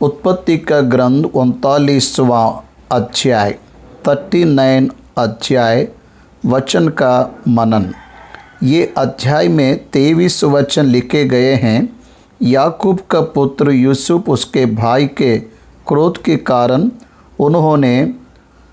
उत्पत्ति का ग्रंथ 39वां अध्याय 39 अध्याय वचन का मनन। ये अध्याय में 23 वचन लिखे गए हैं। याकूब का पुत्र यूसुफ उसके भाई के क्रोध के कारण उन्होंने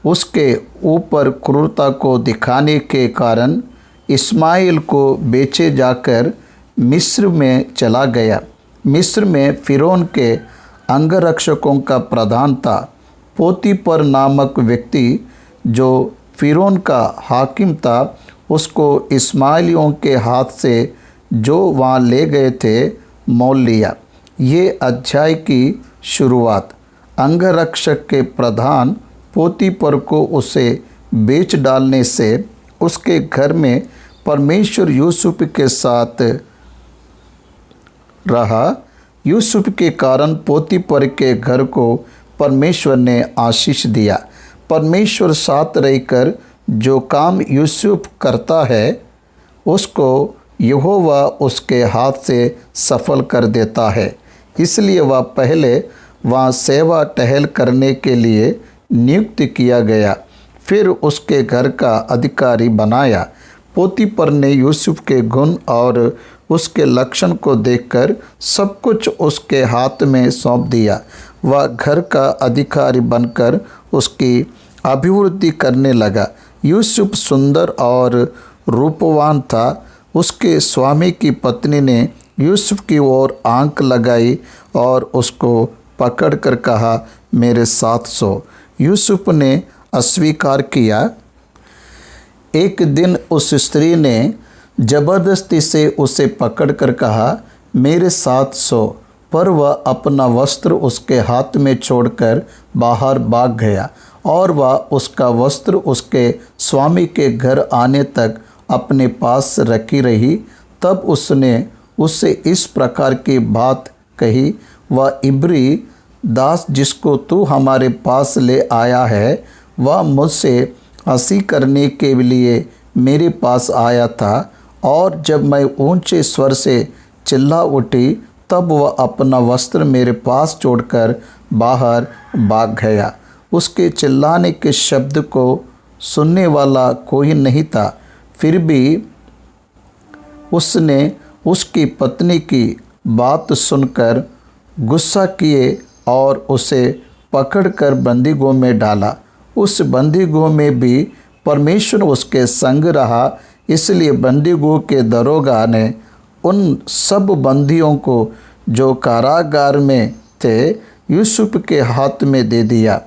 उसके ऊपर क्रूरता को दिखाने के कारण इस्माइल को बेचे जाकर मिस्र में चला गया। मिस्र में फ़िरौन के अंगरक्षकों का प्रधान था। पोतीपर नामक व्यक्ति जो फ़िरौन का हाकिम था, उसको इस्माइलियों के हाथ से जो वहाँ ले गए थे मोल लिया। ये अध्याय की शुरुआत अंगरक्षक के प्रधान पोतीपर को उसे बेच डालने से उसके घर में परमेश्वर यूसुफ के साथ रहा। यूसुफ के कारण पोतीपर के घर को परमेश्वर ने आशीष दिया। परमेश्वर साथ रहकर जो काम यूसुफ करता है उसको यहोवा उसके हाथ से सफल कर देता है। इसलिए वह पहले वहाँ सेवा टहल करने के लिए नियुक्त किया गया, फिर उसके घर का अधिकारी बनाया। पोतीपर ने यूसुफ के गुण और उसके लक्षण को देखकर सब कुछ उसके हाथ में सौंप दिया। वह घर का अधिकारी बनकर उसकी अभिवृद्धि करने लगा। यूसुफ सुंदर और रूपवान था। उसके स्वामी की पत्नी ने यूसुफ की ओर आंख लगाई और उसको पकड़कर कहा, मेरे साथ सो। यूसुफ ने अस्वीकार किया। एक दिन उस स्त्री ने जबरदस्ती से उसे पकड़कर कहा, मेरे साथ सो, पर वह अपना वस्त्र उसके हाथ में छोड़कर बाहर भाग गया और वह उसका वस्त्र उसके स्वामी के घर आने तक अपने पास रखी रही। तब उसने उससे इस प्रकार की बात कही, वह इब्री दास जिसको तू हमारे पास ले आया है, वह मुझसे हंसी करने के लिए मेरे पास आया था, और जब मैं ऊंचे स्वर से चिल्ला उठी तब वह अपना वस्त्र मेरे पास छोड़कर बाहर भाग गया। उसके चिल्लाने के शब्द को सुनने वाला कोई नहीं था। फिर भी उसने उसकी पत्नी की बात सुनकर गुस्सा किए और उसे पकड़कर बंदीगृह में डाला। उस बंदीगृह में भी परमेश्वर उसके संग रहा, इसलिए बंदीगृह के दरोगा ने उन सब बंदियों को जो कारागार में थे यूसुफ के हाथ में दे दिया।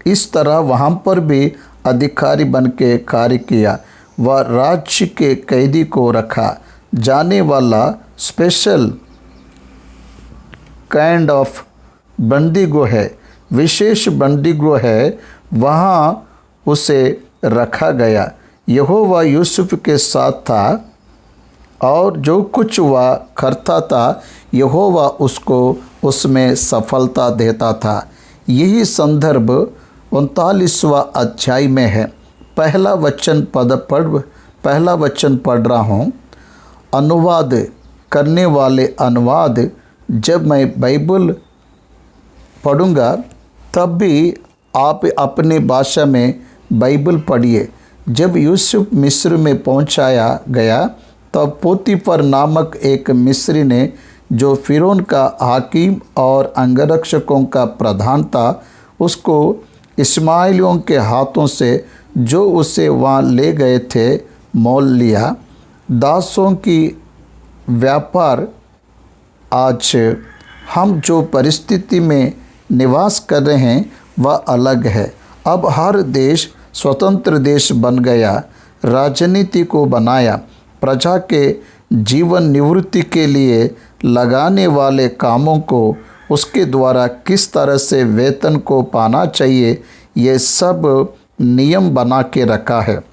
इस तरह वहाँ पर भी अधिकारी बन के कार्य किया। वह राज्य के कैदी को रखा जाने वाला स्पेशल काइंड ऑफ बंदीगृह है, विशेष बंदीगृह है, वहाँ उसे रखा गया। यहोवा यूसुफ के साथ था और जो कुछ वह करता था यहोवा उसको उसमें सफलता देता था। यही संदर्भ 39वां अध्याय में है। पहला वचन पढ़ रहा हूँ। अनुवाद करने वाले अनुवाद, जब मैं बाइबल पढ़ूँगा तब भी आप अपने भाषा में बाइबल पढ़िए। जब यूसुफ मिस्र में पहुंचाया गया तब पोतीपर नामक एक मिस्री ने, जो फ़िरौन का हाकिम और अंगरक्षकों का प्रधान था, उसको इस्माइलियों के हाथों से जो उसे वहाँ ले गए थे मोल लिया। दासों की व्यापार। आज हम जो परिस्थिति में निवास कर रहे हैं वह अलग है। अब हर देश स्वतंत्र देश बन गया। राजनीति को बनाया। प्रजा के जीवन निवृत्ति के लिए लगाने वाले कामों को उसके द्वारा किस तरह से वेतन को पाना चाहिए, ये सब नियम बना के रखा है।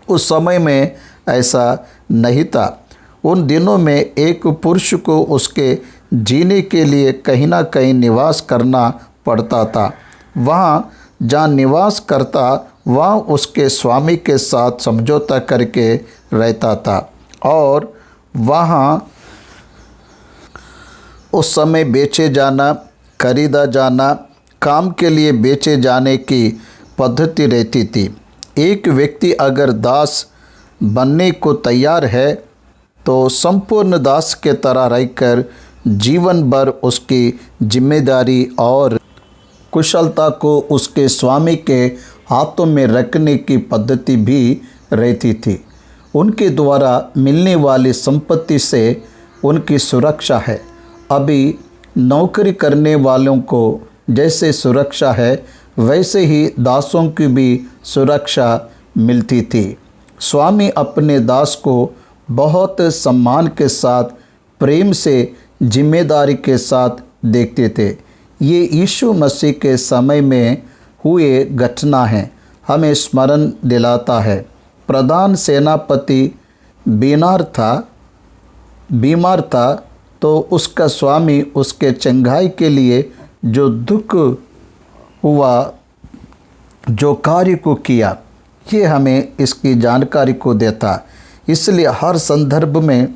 उस समय में ऐसा नहीं था। उन दिनों में एक पुरुष को उसके जीने के लिए कहीं ना कहीं निवास करना पड़ता था। वहाँ जहाँ निवास करता वहाँ उसके स्वामी के साथ समझौता करके रहता था और वहाँ उस समय बेचे जाना खरीदा जाना, काम के लिए बेचे जाने की पद्धति रहती थी। एक व्यक्ति अगर दास बनने को तैयार है तो संपूर्ण दास के तरह रहकर जीवन भर उसकी जिम्मेदारी और कुशलता को उसके स्वामी के हाथों में रखने की पद्धति भी रहती थी। उनके द्वारा मिलने वाली संपत्ति से उनकी सुरक्षा है। अभी नौकरी करने वालों को जैसे सुरक्षा है, वैसे ही दासों की भी सुरक्षा मिलती थी। स्वामी अपने दास को बहुत सम्मान के साथ, प्रेम से, जिम्मेदारी के साथ देखते थे। ये यीशु मसीह के समय में हुए घटना है, हमें स्मरण दिलाता है। प्रधान सेनापति बीमार था तो उसका स्वामी उसके चंगाई के लिए जो दुख हुआ, जो कार्य को किया, ये हमें इसकी जानकारी को देता। इसलिए हर संदर्भ में,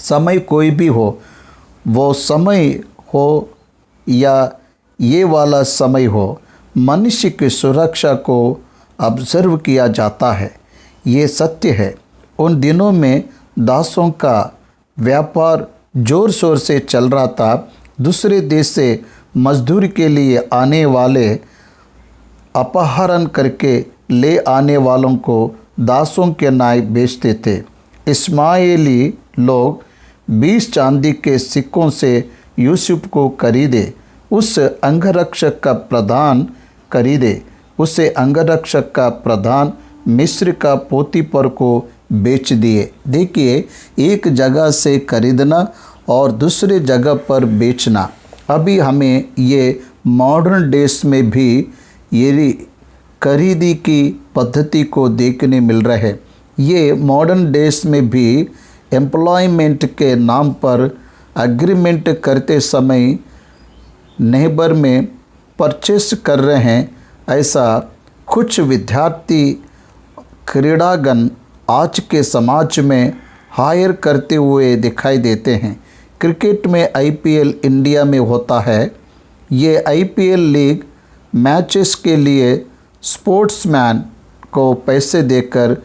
समय कोई भी हो, वो समय हो या ये वाला समय हो, मनुष्य की सुरक्षा को ऑब्जर्व किया जाता है। ये सत्य है। उन दिनों में दासों का व्यापार जोर शोर से चल रहा था। दूसरे देश से मजदूरी के लिए आने वाले अपहरण करके ले आने वालों को दासों के नाय बेचते थे। इस्माइली लोग 20 चांदी के सिक्कों से यूसुफ को खरीदे, उस अंगरक्षक का प्रधान मिस्र का पोतीपर को बेच दिए। देखिए, एक जगह से खरीदना और दूसरे जगह पर बेचना। अभी हमें ये मॉडर्न डेज में भी ये खरीदी की पद्धति को देखने मिल रहा है। ये मॉडर्न डेज में भी एम्प्लॉयमेंट के नाम पर एग्रीमेंट करते समय नेबर में परचेस कर रहे हैं। ऐसा कुछ विद्यार्थी क्रीड़ागण आज के समाज में हायर करते हुए दिखाई देते हैं। क्रिकेट में IPL इंडिया में होता है। ये IPL लीग मैचेस के लिए स्पोर्ट्समैन को पैसे देकर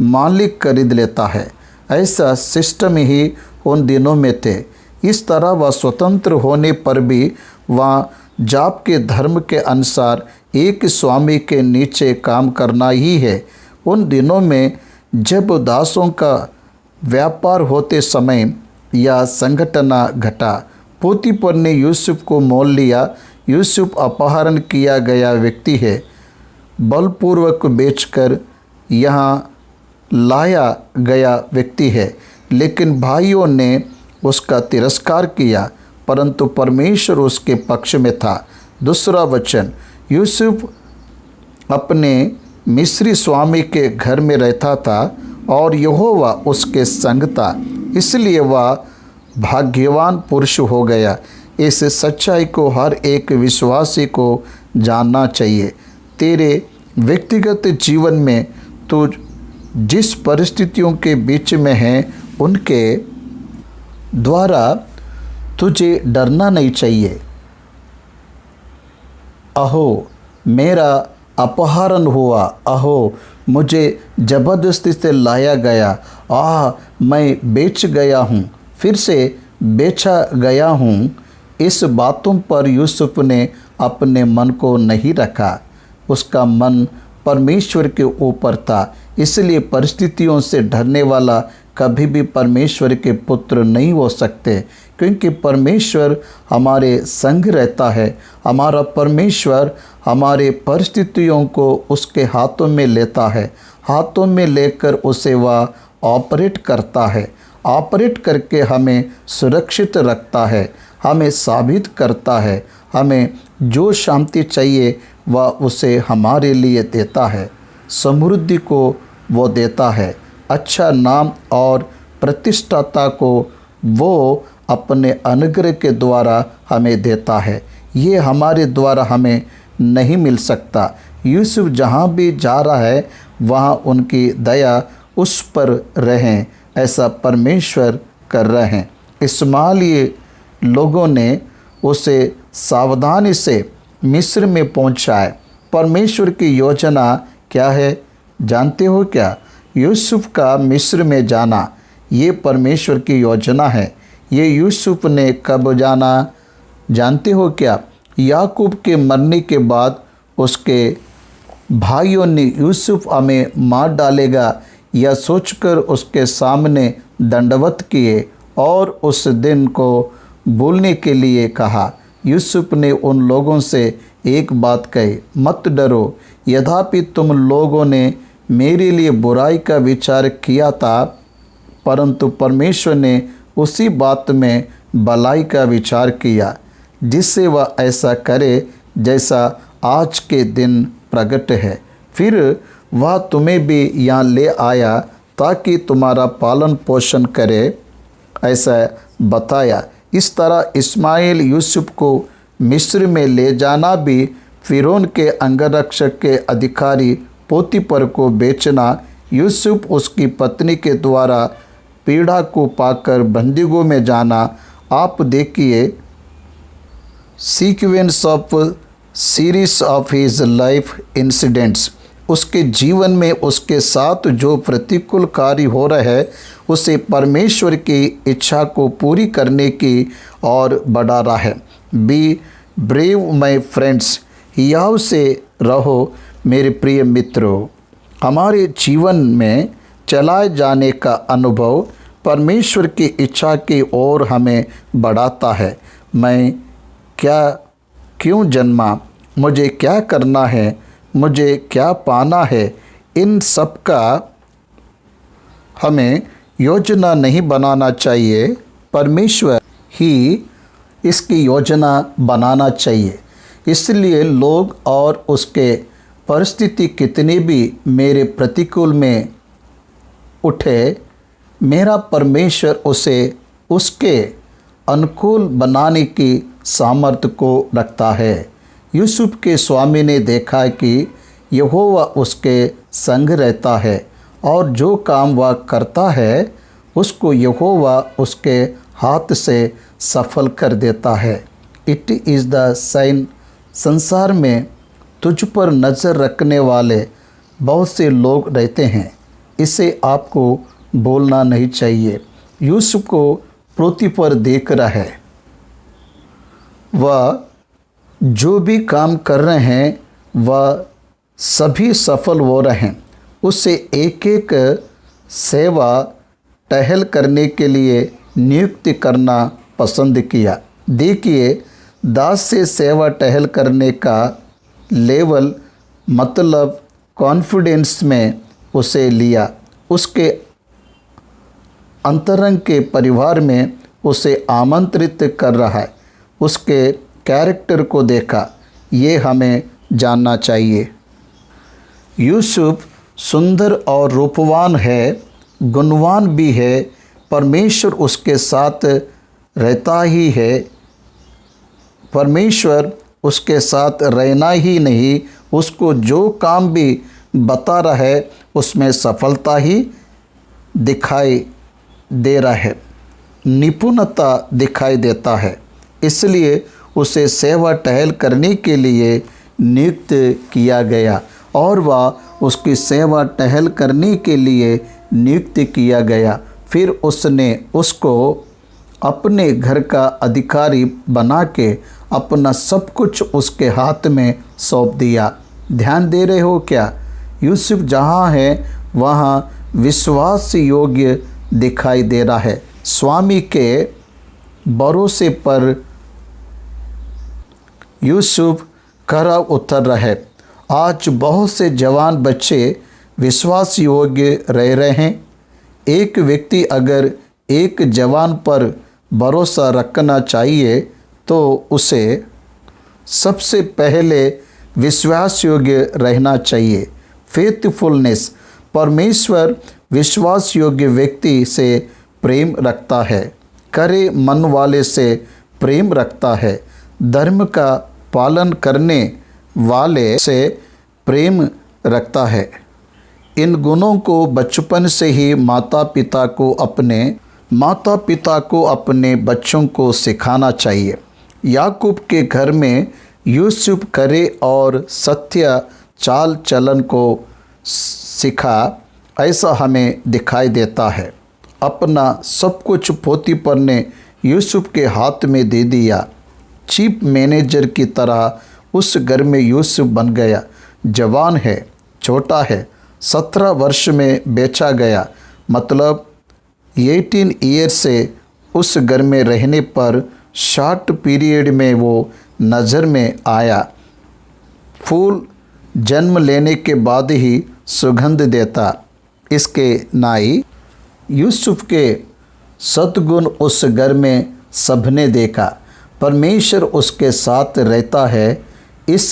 मालिक खरीद लेता है। ऐसा सिस्टम ही उन दिनों में थे। इस तरह वह स्वतंत्र होने पर भी वह जाप के धर्म के अनुसार एक स्वामी के नीचे काम करना ही है। उन दिनों में जब दासों का व्यापार होते समय यह संघटना घटा। पोतीपर ने यूसुफ को मोल लिया। यूसुफ अपहरण किया गया व्यक्ति है, बलपूर्वक बेचकर यहाँ लाया गया व्यक्ति है, लेकिन भाइयों ने उसका तिरस्कार किया, परंतु परमेश्वर उसके पक्ष में था। दूसरा वचन, यूसुफ अपने मिस्री स्वामी के घर में रहता था और यहोवा उसके संग था, इसलिए वह भाग्यवान पुरुष हो गया। इस सच्चाई को हर एक विश्वासी को जानना चाहिए। तेरे व्यक्तिगत जीवन में तू जिस परिस्थितियों के बीच में है, उनके द्वारा तुझे डरना नहीं चाहिए। अहो, मेरा अपहरण हुआ, अहो मुझे ज़बरदस्ती से लाया गया, मैं बेच गया हूँ, फिर से बेचा गया हूँ। इस बातों पर यूसुफ ने अपने मन को नहीं रखा। उसका मन परमेश्वर के ऊपर था। इसलिए परिस्थितियों से डरने वाला कभी भी परमेश्वर के पुत्र नहीं हो सकते, क्योंकि परमेश्वर हमारे संग रहता है। हमारा परमेश्वर हमारे परिस्थितियों को उसके हाथों में लेता है, हाथों में लेकर उसे वह ऑपरेट करता है, ऑपरेट करके हमें सुरक्षित रखता है, हमें साबित करता है। हमें जो शांति चाहिए वह उसे हमारे लिए देता है, समृद्धि को वो देता है, अच्छा नाम और प्रतिष्ठा को वो अपने अनुग्रह के द्वारा हमें देता है। ये हमारे द्वारा हमें नहीं मिल सकता। यूसुफ जहाँ भी जा रहा है वहाँ उनकी दया उस पर रहें, ऐसा परमेश्वर कर रहे हैं। इस्माइली लोगों ने उसे सावधानी से मिस्र में पहुंचाए। परमेश्वर की योजना क्या है जानते हो क्या? यूसुफ का मिस्र में जाना ये परमेश्वर की योजना है। ये यूसुफ ने कब जाना जानते हो क्या? याकूब के मरने के बाद उसके भाइयों ने यूसुफ हमें मार डालेगा यह सोचकर उसके सामने दंडवत किए और उस दिन को भूलने के लिए कहा। यूसुफ ने उन लोगों से एक बात कही, मत डरो, यद्यपि तुम लोगों ने मेरे लिए बुराई का विचार किया था, परंतु परमेश्वर ने उसी बात में भलाई का विचार किया, जिससे वह ऐसा करे जैसा आज के दिन प्रकट है। फिर वह तुम्हें भी यहाँ ले आया ताकि तुम्हारा पालन पोषण करे, ऐसा बताया। इस तरह इस्माइल यूसुफ को मिस्र में ले जाना भी, फिरौन के अंगरक्षक के अधिकारी पोतीपर को बेचना, यूसुफ उसकी पत्नी के द्वारा पीड़ा को पाकर बंदीगृह में जाना। आप देखिए sequence of series of his life incidents. उसके जीवन में उसके साथ जो प्रतिकूल कार्य हो रहा है उसे परमेश्वर की इच्छा को पूरी करने की ओर बढ़ा रहा है। बी ब्रेव माय फ्रेंड्स, हियाव से रहो मेरे प्रिय मित्रों। हमारे जीवन में चलाए जाने का अनुभव परमेश्वर की इच्छा की ओर हमें बढ़ाता है। मैं क्यों जन्मा, मुझे क्या करना है, मुझे क्या पाना है, इन सब का हमें योजना नहीं बनाना चाहिए, परमेश्वर ही इसकी योजना बनाना चाहिए। इसलिए लोग और उसके परिस्थिति कितने भी मेरे प्रतिकूल में उठे, मेरा परमेश्वर उसे उसके अनुकूल बनाने की सामर्थ्य को रखता है। यूसुफ के स्वामी ने देखा कि यहोवा उसके संग रहता है और जो काम वह करता है उसको यहोवा उसके हाथ से सफल कर देता है। It is the sign. संसार में तुझ पर नज़र रखने वाले बहुत से लोग रहते हैं, इसे आपको बोलना नहीं चाहिए। यूसुफ को पृथ्वी पर देख रहा है, वह जो भी काम कर रहे हैं वह सभी सफल हो रहे हैं। उसे एक एक सेवा टहल करने के लिए नियुक्ति करना पसंद किया। देखिए, दास से सेवा टहल करने का लेवल मतलब कॉन्फिडेंस में उसे लिया। उसके अंतरंग के परिवार में उसे आमंत्रित कर रहा है। उसके कैरेक्टर को देखा, ये हमें जानना चाहिए। यूसुफ सुंदर और रूपवान है, गुणवान भी है। परमेश्वर उसके साथ रहता ही है। परमेश्वर उसके साथ रहना ही नहीं, उसको जो काम भी बता रहा है उसमें सफलता ही दिखाई दे रहा है, निपुणता दिखाई देता है। इसलिए उसे सेवा टहल करने के लिए नियुक्त किया गया और वह उसकी सेवा टहल करने के लिए नियुक्त किया गया। फिर उसने उसको अपने घर का अधिकारी बना के अपना सब कुछ उसके हाथ में सौंप दिया। ध्यान दे रहे हो क्या? यूसुफ जहाँ है वहाँ विश्वास योग्य दिखाई दे रहा है। स्वामी के भरोसे पर यूसुफ खरा उतर रहा है। आज बहुत से जवान बच्चे विश्वास योग्य रह रहे हैं। एक व्यक्ति अगर एक जवान पर भरोसा रखना चाहिए तो उसे सबसे पहले विश्वास योग्य रहना चाहिए। फेथफुलनेस। परमेश्वर विश्वास योग्य व्यक्ति से प्रेम रखता है, करे मन वाले से प्रेम रखता है, धर्म का पालन करने वाले से प्रेम रखता है। इन गुणों को बचपन से ही माता पिता को अपने बच्चों को सिखाना चाहिए। याकूब के घर में यूसुफ करे और सत्य चाल चलन को सिखा, ऐसा हमें दिखाई देता है। अपना सब कुछ पोतीफर ने यूसुफ के हाथ में दे दिया। चीफ मैनेजर की तरह उस घर में यूसुफ बन गया। जवान है, छोटा है, 17 वर्ष में बेचा गया, मतलब 18 ईयर से उस घर में रहने पर शॉर्ट पीरियड में वो नज़र में आया। फूल जन्म लेने के बाद ही सुगंध देता। इसके नाई यूसुफ के सद्गुण उस घर में सबने देखा। परमेश्वर उसके साथ रहता है, इस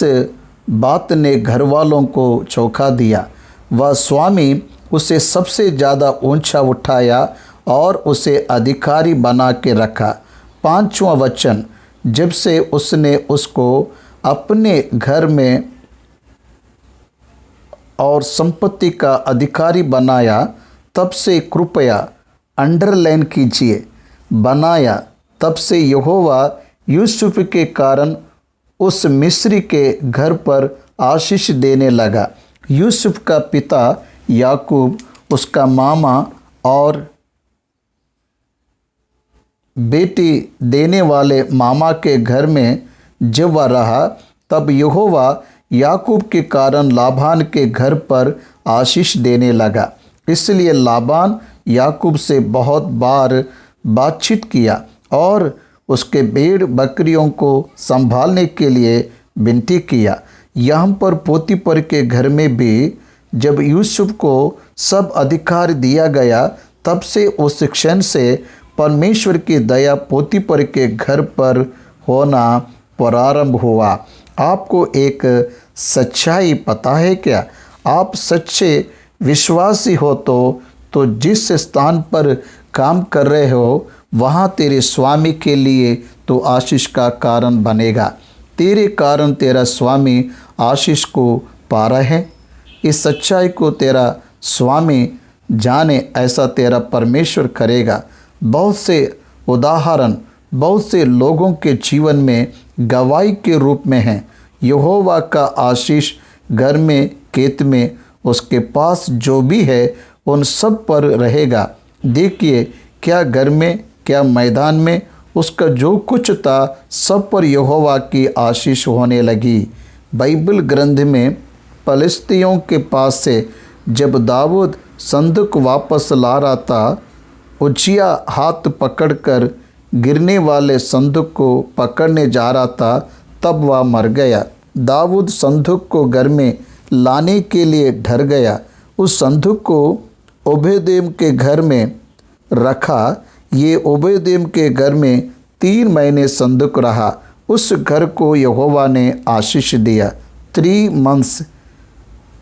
बात ने घर वालों को चौंका दिया। वह स्वामी उसे सबसे ज़्यादा ऊंचा उठाया और उसे अधिकारी बना के रखा। 5वां वचन, जब से उसने उसको अपने घर में और संपत्ति का अधिकारी बनाया, तब से कृपया अंडरलाइन कीजिए, बनाया, तब से यहोवा यूसुफ के कारण उस मिस्री के घर पर आशीष देने लगा। यूसुफ का पिता याकूब उसका मामा और बेटी देने वाले मामा के घर में जब वह रहा, तब यहोवा याकूब के कारण लाबान के घर पर आशीष देने लगा। इसलिए लाबान याकूब से बहुत बार बातचीत किया और उसके भेड़ बकरियों को संभालने के लिए विनती किया। यहाँ पर पोतीफर के घर में भी जब यूसुफ को सब अधिकार दिया गया, तब से उस क्षण से परमेश्वर की दया पोतीफर के घर पर होना प्रारंभ हुआ। आपको एक सच्चाई पता है क्या? आप सच्चे विश्वासी हो तो जिस स्थान पर काम कर रहे हो, वहाँ तेरे स्वामी के लिए तो आशीष का कारण बनेगा। तेरे कारण तेरा स्वामी आशीष को पा रहा है। इस सच्चाई को तेरा स्वामी जाने, ऐसा तेरा परमेश्वर करेगा। बहुत से उदाहरण बहुत से लोगों के जीवन में गवाही के रूप में हैं। यहोवा का आशीष घर में, खेत में, उसके पास जो भी है उन सब पर रहेगा। देखिए, क्या घर में, क्या मैदान में, उसका जो कुछ था सब पर यहोवा की आशीष होने लगी। बाइबल ग्रंथ में फलिस्तियों के पास से जब दाऊद संदूक वापस ला रहा था, उज्जिया हाथ पकड़कर गिरने वाले संदूक को पकड़ने जा रहा था, तब वह मर गया। दाऊद संदूक को घर में लाने के लिए डर गया। उस संदूक को ओबेदेम के घर में रखा। ये ओबेदेम के घर में 3 महीने संदूक रहा। उस घर को यहोवा ने आशीष दिया। 3 मंथ्स,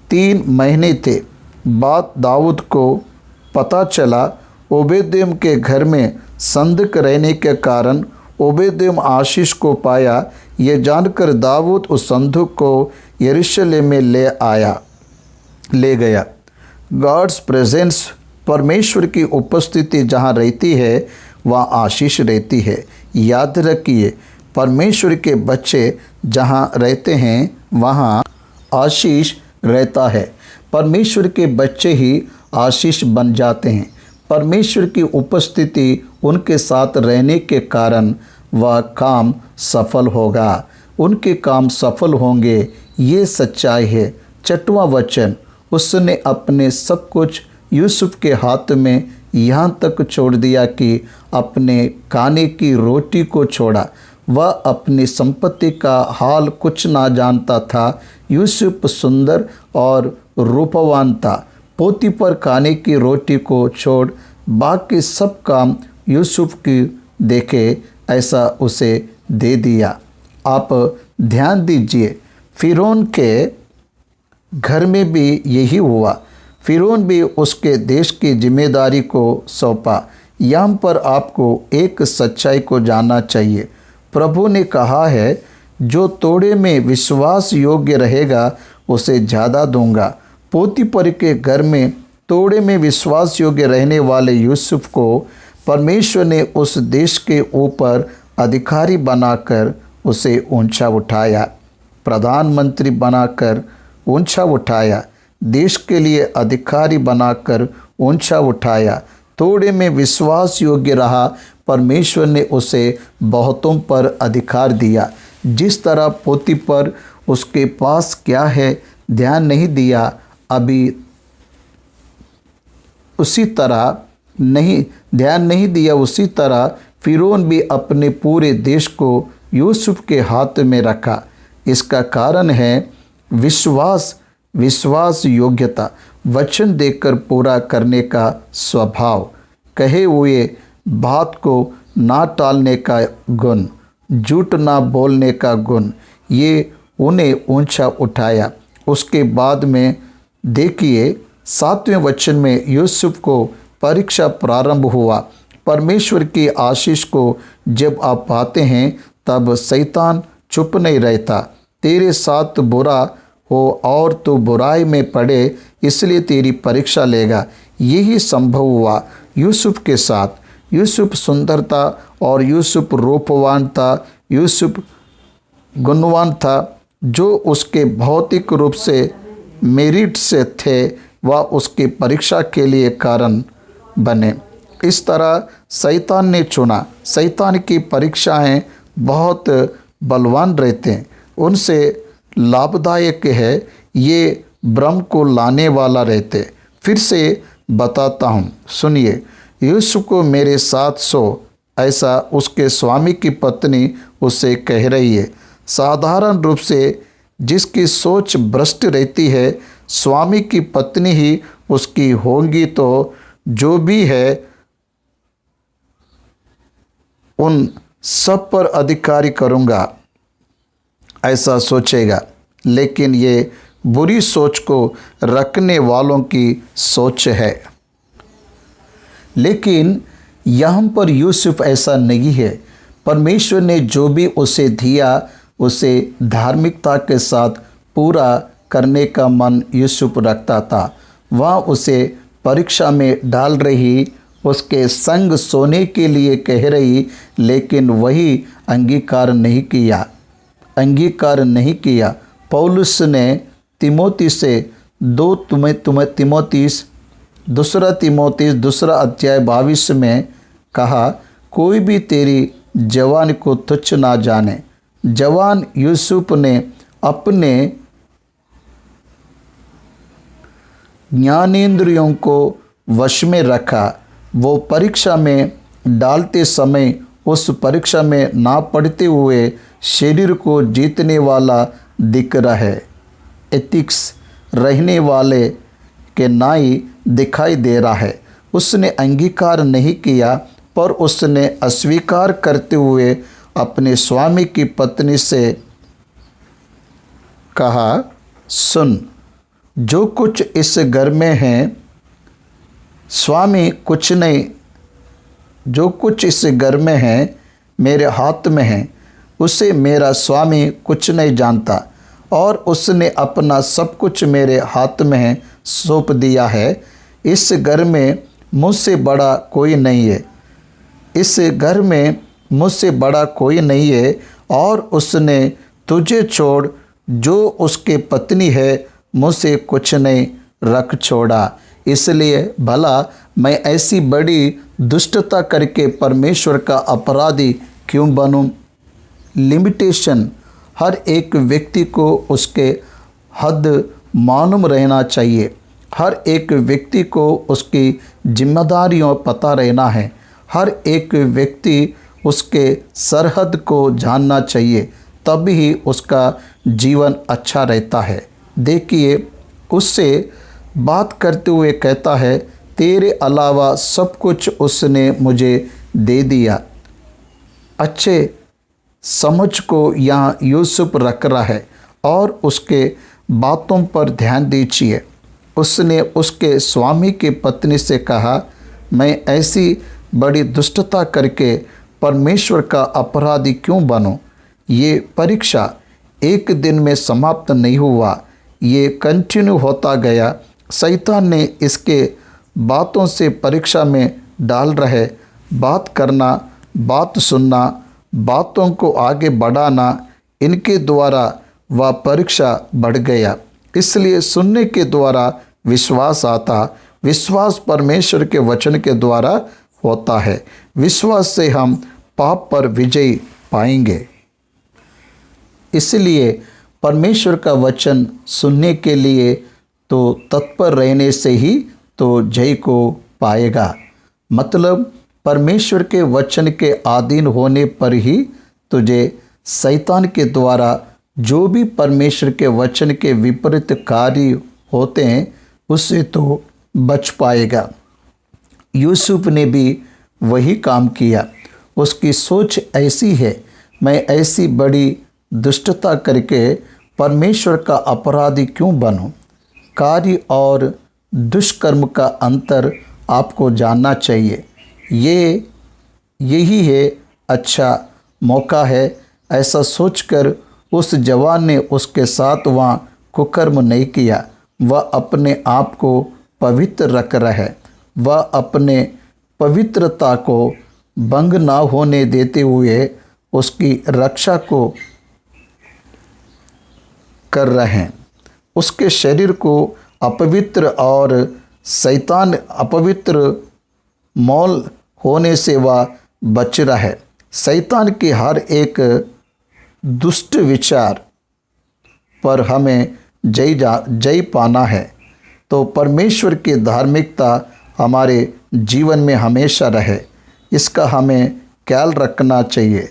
3 महीने थे। बाद दाऊद को पता चला ओबेदेम के घर में संदूक रहने के कारण ओबेदेम आशीष को पाया। ये जानकर दाऊद उस संदूक को यरूशलेम में ले गया। गॉड्स प्रेजेंस, परमेश्वर की उपस्थिति जहाँ रहती है वहाँ आशीष रहती है। याद रखिए, परमेश्वर के बच्चे जहाँ रहते हैं वहाँ आशीष रहता है। परमेश्वर के बच्चे ही आशीष बन जाते हैं। परमेश्वर की उपस्थिति उनके साथ रहने के कारण वह काम सफल होगा, उनके काम सफल होंगे। ये सच्चाई है। 6वां वचन, उसने अपने सब कुछ यूसुफ के हाथ में यहाँ तक छोड़ दिया कि अपने खाने की रोटी को छोड़ा। वह अपनी संपत्ति का हाल कुछ ना जानता था। यूसुफ सुंदर और रूपवान था। पोतीफर खाने की रोटी को छोड़ बाकी सब काम यूसुफ की देखे, ऐसा उसे दे दिया। आप ध्यान दीजिए, फिरौन के घर में भी यही हुआ। फिरौन भी उसके देश की जिम्मेदारी को सौंपा। यहाँ पर आपको एक सच्चाई को जानना चाहिए। प्रभु ने कहा है, जो तोड़े में विश्वास योग्य रहेगा उसे ज़्यादा दूंगा। पोतीफर के घर में तोड़े में विश्वास योग्य रहने वाले यूसुफ को परमेश्वर ने उस देश के ऊपर अधिकारी बनाकर उसे ऊंचा उठाया, प्रधानमंत्री बनाकर ऊंचा उठाया, देश के लिए अधिकारी बनाकर ऊंचा उठाया। थोड़े में विश्वास योग्य रहा, परमेश्वर ने उसे बहुतों पर अधिकार दिया। जिस तरह पोतीफर उसके पास क्या है ध्यान नहीं दिया, अभी उसी तरह ध्यान नहीं दिया, उसी तरह फिरौन भी अपने पूरे देश को यूसुफ के हाथ में रखा। इसका कारण है विश्वास योग्यता, वचन देकर पूरा करने का स्वभाव, कहे हुए बात को ना टालने का गुण, झूठ ना बोलने का गुण, ये उन्हें ऊंचा उठाया। उसके बाद में देखिए 7वें वचन में यूसुफ को परीक्षा प्रारंभ हुआ। परमेश्वर की आशीष को जब आप पाते हैं तब शैतान चुप नहीं रहता। तेरे साथ बुरा हो और तो बुराई में पड़े, इसलिए तेरी परीक्षा लेगा। यही संभव हुआ यूसुफ के साथ। यूसुफ सुंदर था और यूसुफ रूपवान था, यूसुफ गुणवान था। जो उसके भौतिक रूप से मेरिट से थे वह उसकी परीक्षा के लिए कारण बने। इस तरह शैतान ने चुना। शैतान की परीक्षाएं बहुत बलवान रहते हैं, उनसे लाभदायक है, ये भ्रम को लाने वाला रहते। फिर से बताता हूँ, सुनिए। यूसुफ को मेरे साथ सो, ऐसा उसके स्वामी की पत्नी उससे कह रही है। साधारण रूप से जिसकी सोच भ्रष्ट रहती है, स्वामी की पत्नी ही उसकी होंगी, तो जो भी है उन सब पर अधिकारी करूँगा, ऐसा सोचेगा। लेकिन ये बुरी सोच को रखने वालों की सोच है। लेकिन यहाँ पर यूसुफ ऐसा नहीं है। परमेश्वर ने जो भी उसे दिया उसे धार्मिकता के साथ पूरा करने का मन यूसुफ रखता था। वह उसे परीक्षा में डाल रही, उसके संग सोने के लिए कह रही, लेकिन वही अंगीकार नहीं किया। पौलुस ने तिमोती से दूसरा तिमोती 2:22 में कहा, कोई भी तेरी जवानी को तुच्छ ना जाने। जवान यूसुफ ने अपने ज्ञानेंद्रियों को वश में रखा। वो परीक्षा में डालते समय उस परीक्षा में ना पढ़ते हुए शरीर को जीतने वाला दिख रहा है, एथिक्स रहने वाले के नाई दिखाई दे रहा है। उसने अंगीकार नहीं किया, पर उसने अस्वीकार करते हुए अपने स्वामी की पत्नी से कहा, सुन, जो कुछ इस घर में है स्वामी कुछ नहीं, जो कुछ इस घर में है मेरे हाथ में है, उसे मेरा स्वामी कुछ नहीं जानता, और उसने अपना सब कुछ मेरे हाथ में सौंप दिया है। इस घर में मुझसे बड़ा कोई नहीं है, इस घर में मुझसे बड़ा कोई नहीं है, और उसने तुझे छोड़ जो उसके पत्नी है मुझसे कुछ नहीं रख छोड़ा। इसलिए भला मैं ऐसी बड़ी दुष्टता करके परमेश्वर का अपराधी क्यों बनूं? लिमिटेशन, हर एक व्यक्ति को उसके हद मालूम रहना चाहिए। हर एक व्यक्ति को उसकी जिम्मेदारियों पता रहना है। हर एक व्यक्ति उसके सरहद को जानना चाहिए, तभी उसका जीवन अच्छा रहता है। देखिए, उससे बात करते हुए कहता है, तेरे अलावा सब कुछ उसने मुझे दे दिया। अच्छे समझ को यहाँ यूसुफ रख रहा है, और उसके बातों पर ध्यान दीजिए। उसने उसके स्वामी की पत्नी से कहा, मैं ऐसी बड़ी दुष्टता करके परमेश्वर का अपराधी क्यों बनूं? ये परीक्षा एक दिन में समाप्त नहीं हुआ, ये कंटिन्यू होता गया। शैतान ने इसके बातों से परीक्षा में डाल रहे, बात करना, बात सुनना, बातों को आगे बढ़ाना, इनके द्वारा वह परीक्षा बढ़ गया। इसलिए सुनने के द्वारा विश्वास आता, विश्वास परमेश्वर के वचन के द्वारा होता है। विश्वास से हम पाप पर विजय पाएंगे। इसलिए परमेश्वर का वचन सुनने के लिए तो तत्पर रहने से ही तो जय को पाएगा। मतलब परमेश्वर के वचन के अधीन होने पर ही तुझे शैतान के द्वारा जो भी परमेश्वर के वचन के विपरीत कार्य होते हैं उससे तो बच पाएगा। यूसुफ ने भी वही काम किया। उसकी सोच ऐसी है, मैं ऐसी बड़ी दुष्टता करके परमेश्वर का अपराधी क्यों बनूं। कार्य और दुष्कर्म का अंतर आपको जानना चाहिए। यही है अच्छा मौका है। ऐसा सोचकर उस जवान ने उसके साथ वहाँ कुकर्म नहीं किया। वह अपने आप को पवित्र रख रहा है। वह अपने पवित्रता को भंग ना होने देते हुए उसकी रक्षा को कर रहे हैं। उसके शरीर को अपवित्र और शैतान अपवित्र मौल होने से वह बच रहा है। शैतान के हर एक दुष्ट विचार पर हमें जय पाना है। तो परमेश्वर की धार्मिकता हमारे जीवन में हमेशा रहे, इसका हमें ख्याल रखना चाहिए।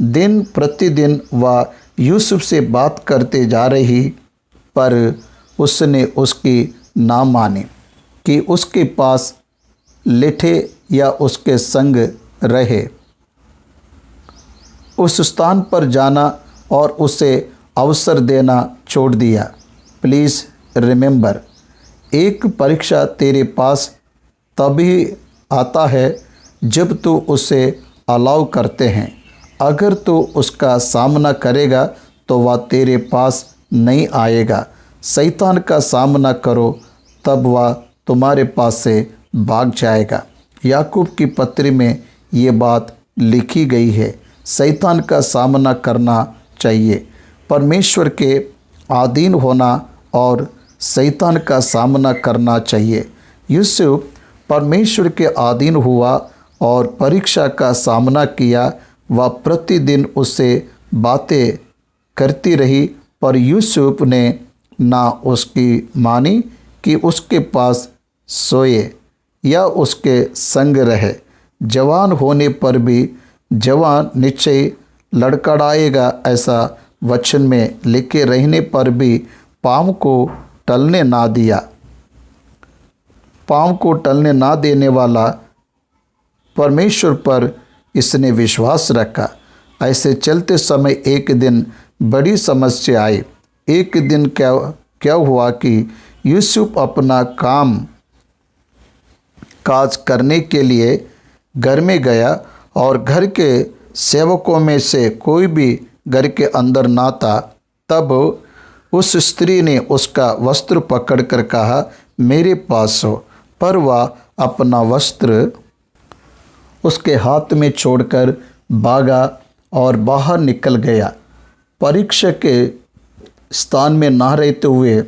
दिन प्रतिदिन वह यूसुफ से बात करते जा रही, पर उसने उसकी ना मानी कि उसके पास लेटे या उसके संग रहे। उस स्थान पर जाना और उसे अवसर देना छोड़ दिया। प्लीज़ रिमेंबर, एक परीक्षा तेरे पास तभी आता है जब तू उसे अलाउ करते हैं। अगर तू उसका सामना करेगा तो वह तेरे पास नहीं आएगा। शैतान का सामना करो, तब वह तुम्हारे पास से भाग जाएगा। याकूब की पत्री में ये बात लिखी गई है। शैतान का सामना करना चाहिए। परमेश्वर के अधीन होना और शैतान का सामना करना चाहिए। यूसुफ परमेश्वर के अधीन हुआ और परीक्षा का सामना किया। वह प्रतिदिन उससे बातें करती रही, पर यूसुफ ने ना उसकी मानी कि उसके पास सोए या उसके संग रहे। जवान होने पर भी जवान निश्चय लड़खड़ाएगा, ऐसा वचन में लिखे रहने पर भी पाँव को टलने ना दिया। पाँव को टलने ना देने वाला परमेश्वर पर इसने विश्वास रखा। ऐसे चलते समय एक दिन बड़ी समस्या आई। एक दिन क्या हुआ कि यूसुफ अपना काम काज करने के लिए घर में गया और घर के सेवकों में से कोई भी घर के अंदर ना था। तब उस स्त्री ने उसका वस्त्र पकड़कर कहा, मेरे पास हो। पर वह अपना वस्त्र उसके हाथ में छोड़कर भागा और बाहर निकल गया। परीक्षा के स्थान में ना रहते हुए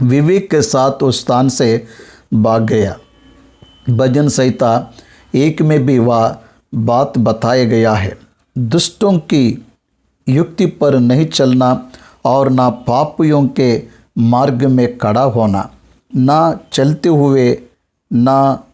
विवेक के साथ उस स्थान से भाग गया। भजन संहिता 1 में भी वह बात बताया गया है। दुष्टों की युक्ति पर नहीं चलना और ना पापियों के मार्ग में खड़ा होना, ना चलते हुए, ना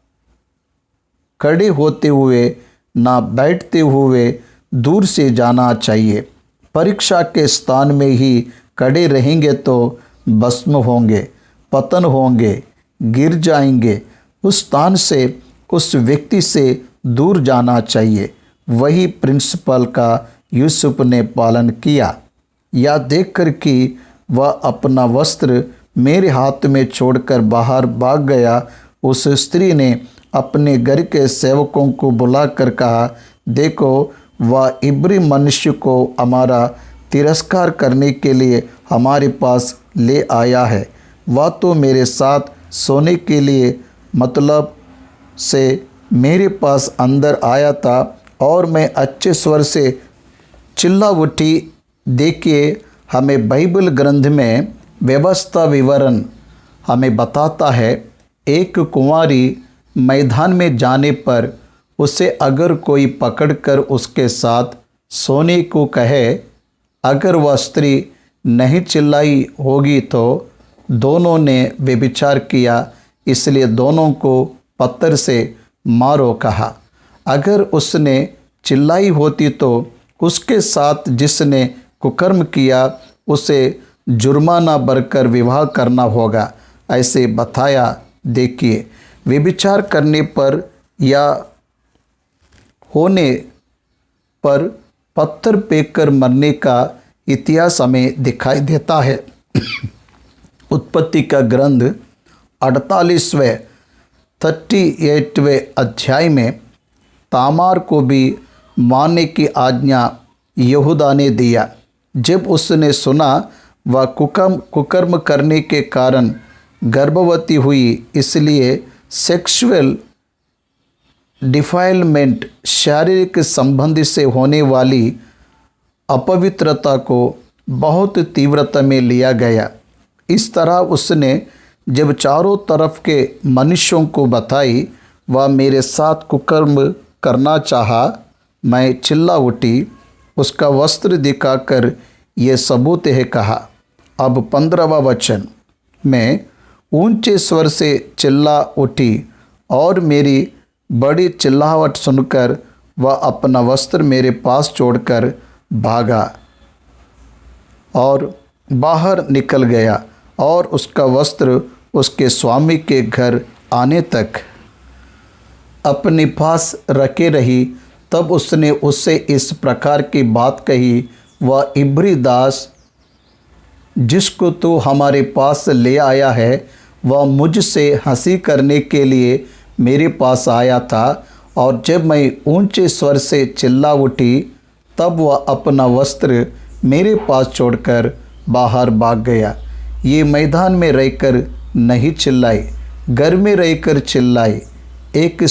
खड़े होते हुए, ना बैठते हुए दूर से जाना चाहिए। परीक्षा के स्थान में ही खड़े रहेंगे तो भस्म होंगे, पतन होंगे, गिर जाएंगे। उस स्थान से, उस व्यक्ति से दूर जाना चाहिए। वही प्रिंसिपल का यूसुफ ने पालन किया। यह देखकर कि वह अपना वस्त्र मेरे हाथ में छोड़कर बाहर भाग गया, उस स्त्री ने अपने घर के सेवकों को बुलाकर कहा, देखो वह इब्री मनुष्य को हमारा तिरस्कार करने के लिए हमारे पास ले आया है। वह तो मेरे साथ सोने के लिए मतलब से मेरे पास अंदर आया था और मैं अच्छे स्वर से चिल्ला उठी। देखिए, हमें बाइबल ग्रंथ में व्यवस्था विवरण हमें बताता है, एक कुंवारी मैदान में जाने पर उसे अगर कोई पकड़कर उसके साथ सोने को कहे, अगर वह स्त्री नहीं चिल्लाई होगी तो दोनों ने व्यभिचार किया, इसलिए दोनों को पत्थर से मारो कहा। अगर उसने चिल्लाई होती तो उसके साथ जिसने कुकर्म किया उसे जुर्माना भरकर विवाह करना होगा, ऐसे बताया। देखिए, व्यभिचार करने पर या होने पर पत्थर फेंककर मरने का इतिहास हमें दिखाई देता है। उत्पत्ति का ग्रंथ 48वें 38वें अध्याय में तामार को भी मारने की आज्ञा यहूदा ने दिया। जब उसने सुना वह कुकर्म करने के कारण गर्भवती हुई, इसलिए सेक्सुअल डिफाइलमेंट शारीरिक संबंध से होने वाली अपवित्रता को बहुत तीव्रता में लिया गया। इस तरह उसने जब चारों तरफ के मनुष्यों को बताई, वह मेरे साथ कुकर्म करना चाहा, मैं चिल्ला उठी। उसका वस्त्र दिखाकर ये सबूत है कहा। अब 15वां वचन, मैं ऊंचे स्वर से चिल्ला उठी और मेरी बड़ी चिल्लाहट सुनकर वह अपना वस्त्र मेरे पास छोड़कर भागा और बाहर निकल गया और उसका वस्त्र उसके स्वामी के घर आने तक अपने पास रखे रही। तब उसने उससे इस प्रकार की बात कही, वह इब्री दास जिसको तू हमारे पास ले आया है, वह मुझसे हंसी करने के लिए मेरे पास आया था, और जब मैं ऊंचे स्वर से चिल्ला उठी तब वह अपना वस्त्र मेरे पास छोड़कर बाहर भाग गया। ये मैदान में रहकर नहीं चिल्लाई, घर में रहकर चिल्लाई। एक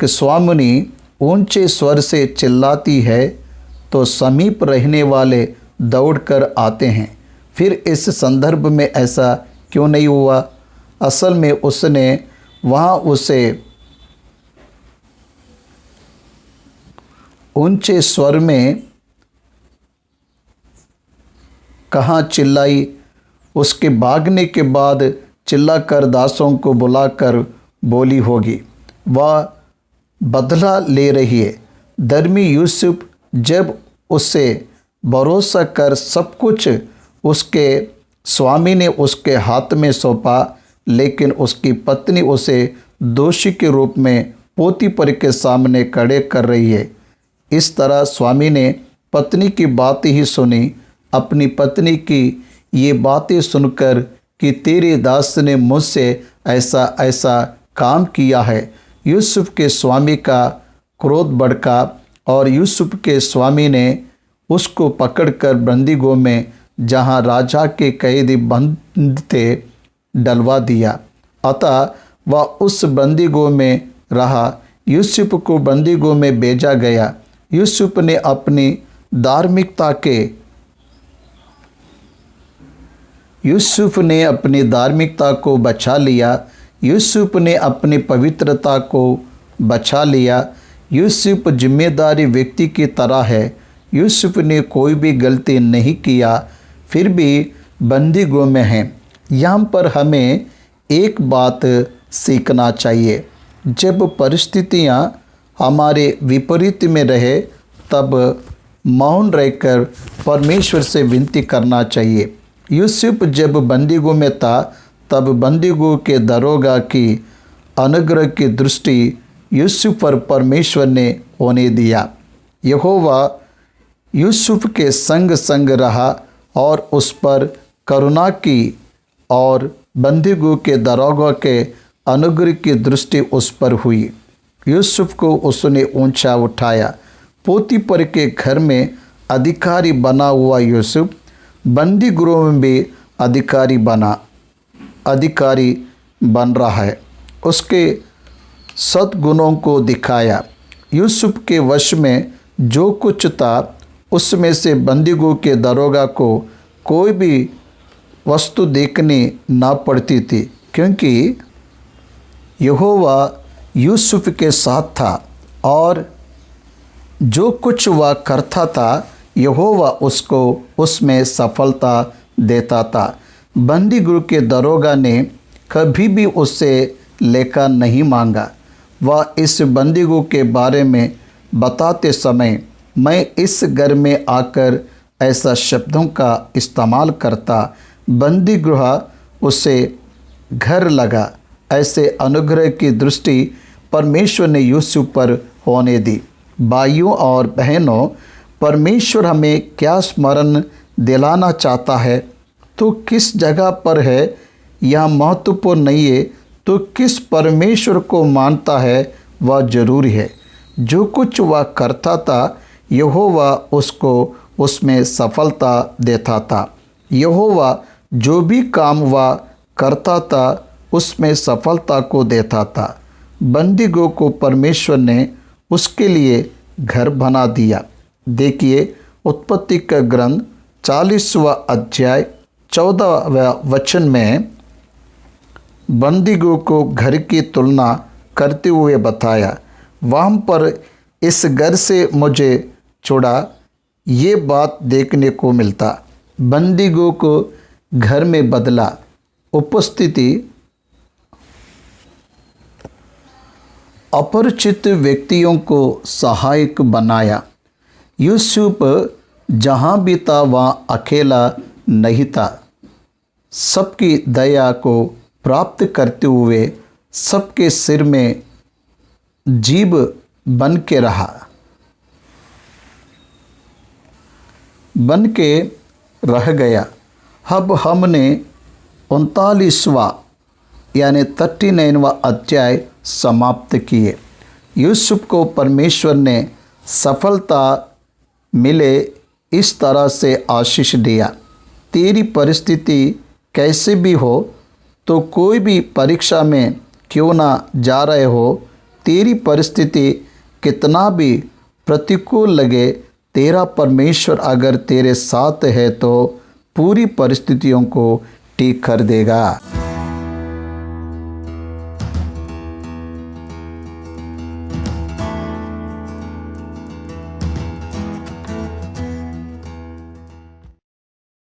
स्वामिनी ऊंचे स्वर से चिल्लाती है तो समीप रहने वाले दौड़कर आते हैं। फिर इस संदर्भ में ऐसा क्यों नहीं हुआ? असल में उसने वहाँ उसे ऊंचे स्वर में कहाँ चिल्लाई? उसके भागने के बाद चिल्लाकर दासों को बुलाकर बोली होगी, वह बदला ले रही है। धर्मी यूसुफ जब उससे भरोसा कर सब कुछ उसके स्वामी ने उसके हाथ में सौंपा, लेकिन उसकी पत्नी उसे दोषी के रूप में पोतीपर के सामने खड़े कर रही है। इस तरह स्वामी ने पत्नी की बात ही सुनी। अपनी पत्नी की ये बातें सुनकर कि तेरे दास ने मुझसे ऐसा ऐसा काम किया है, यूसुफ के स्वामी का क्रोध भड़का और यूसुफ के स्वामी ने उसको पकड़कर बंदीगृह में, जहाँ राजा के कैदी बंद थे, डलवा दिया। अतः वह उस बंदीगृह में रहा। यूसुफ को बंदीगृह में भेजा गया। यूसुफ ने अपनी धार्मिकता को बचा लिया। यूसुफ ने अपनी पवित्रता को बचा लिया। यूसुफ जिम्मेदारी व्यक्ति की तरह है। यूसुफ ने कोई भी गलती नहीं किया, फिर भी बंदीगृह में है। यहाँ पर हमें एक बात सीखना चाहिए, जब परिस्थितियाँ हमारे विपरीत में रहे तब मौन रहकर परमेश्वर से विनती करना चाहिए। यूसुफ जब बंदीगृह में था तब बंदीगृह के दरोगा की अनुग्रह की दृष्टि यूसुफ पर परमेश्वर ने होने दिया। यहोवा यूसुफ के संग रहा और उस पर करुणा की, और बंदीगृह के दरोगा के अनुग्रह की दृष्टि उस पर हुई। यूसुफ को उसने ऊंचा उठाया। पोतीपर के घर में अधिकारी बना हुआ यूसुफ बंदीगृह में भी अधिकारी बन रहा है। उसके सद्गुणों को दिखाया। यूसुफ के वश में जो कुछ था उसमें से बंदीगृह के दरोगा को कोई भी वस्तु देखनी ना पड़ती थी, क्योंकि यहोवा यूसुफ के साथ था और जो कुछ वह करता था यहोवा उसको उसमें सफलता देता था। बंदीगृह के दरोगा ने कभी भी उससे लेखा नहीं मांगा। वह इस बंदीगृह के बारे में बताते समय मैं इस घर में आकर ऐसा शब्दों का इस्तेमाल करता, बंदीगृह उसे घर लगा। ऐसे अनुग्रह की दृष्टि परमेश्वर ने यूसुफ पर होने दी। भाइयों और बहनों, परमेश्वर हमें क्या स्मरण दिलाना चाहता है तो किस जगह पर है यह महत्वपूर्ण नहीं है, तो किस परमेश्वर को मानता है वह जरूरी है। जो कुछ वह करता था यहोवा उसको उसमें सफलता देता था। यहोवा जो भी काम वह करता था उसमें सफलता को देता था। बंदीगृह को परमेश्वर ने उसके लिए घर बना दिया। देखिए उत्पत्ति का ग्रंथ 40वां अध्याय 14वां वचन में बंदीगृह को घर की तुलना करते हुए बताया। वहाँ पर इस घर से मुझे छोड़ा ये बात देखने को मिलता। बंदीगृह को घर में बदला, उपस्थिति अपरिचित व्यक्तियों को सहायक बनाया। यूसुफ जहाँ भी था वहाँ अकेला नहीं था। सबकी दया को प्राप्त करते हुए सबके सिर में जीभ बन के रह गया। अब हमने 39वां यानी 39वां अध्याय समाप्त किए। यूसुफ को परमेश्वर ने सफलता मिले इस तरह से आशीष दिया। तेरी परिस्थिति कैसे भी हो, तो कोई भी परीक्षा में क्यों ना जा रहे हो, तेरी परिस्थिति कितना भी प्रतिकूल लगे, तेरा परमेश्वर अगर तेरे साथ है तो पूरी परिस्थितियों को ठीक कर देगा।